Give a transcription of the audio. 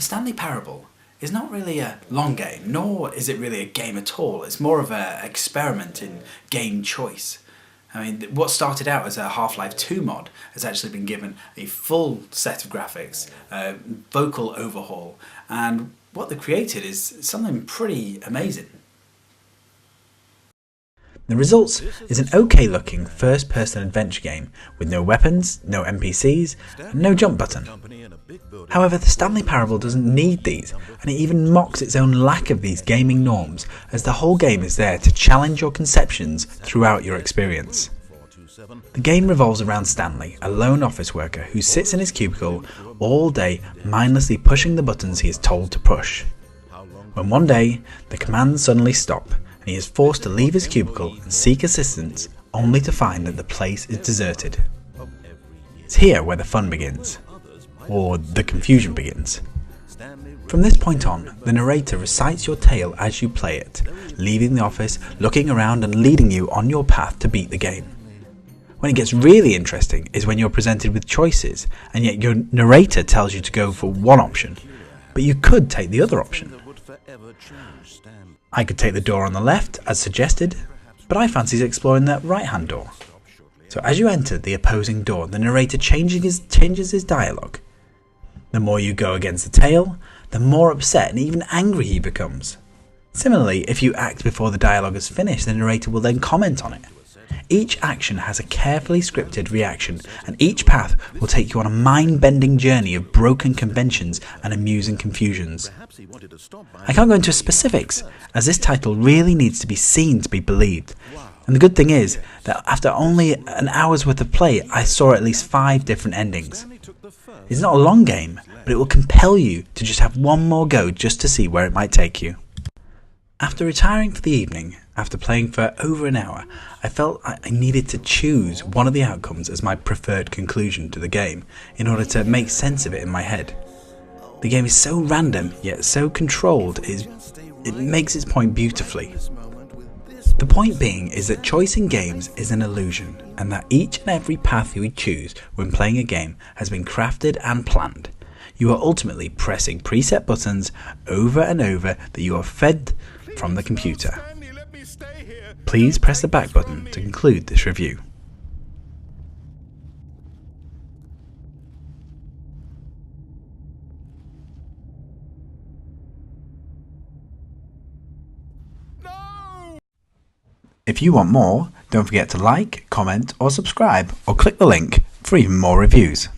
Stanley Parable is not really a long game, nor is it really a game at all. It's more of an experiment in game choice. I mean, what started out as a Half-Life 2 mod has actually been given a full set of graphics, vocal overhaul, and what they created is something pretty amazing. The result is an okay looking first person adventure game with no weapons, no NPCs, and no jump button. However, the Stanley Parable doesn't need these, and it even mocks its own lack of these gaming norms, as the whole game is there to challenge your conceptions throughout your experience. The game revolves around Stanley, a lone office worker who sits in his cubicle all day mindlessly pushing the buttons he is told to push. When one day, the commands suddenly stop, and he is forced to leave his cubicle and seek assistance, only to find that the place is deserted. It's here where the fun begins, or the confusion begins. From this point on, the narrator recites your tale as you play it, leaving the office, looking around and leading you on your path to beat the game. When it gets really interesting is when you're presented with choices, and yet your narrator tells you to go for one option, but you could take the other option. I could take the door on the left, as suggested, but I fancy exploring that right-hand door. So as you enter the opposing door, the narrator changes his dialogue. The more you go against the tale, the more upset and even angry he becomes. Similarly, if you act before the dialogue is finished, the narrator will then comment on it. Each action has a carefully scripted reaction, and each path will take you on a mind-bending journey of broken conventions and amusing confusions. I can't go into specifics, as this title really needs to be seen to be believed. And the good thing is that after only an hour's worth of play, I saw at least 5 different endings. It's not a long game, but it will compel you to just have one more go just to see where it might take you. After retiring for the evening, after playing for over an hour, I felt I needed to choose one of the outcomes as my preferred conclusion to the game in order to make sense of it in my head. The game is so random, yet so controlled, it makes its point beautifully. The point being is that choice in games is an illusion, and that each and every path you choose when playing a game has been crafted and planned. You are ultimately pressing preset buttons over and over that you are fed from the computer. Please press the back button to conclude this review. If you want more, don't forget to like, comment or subscribe, or click the link for even more reviews.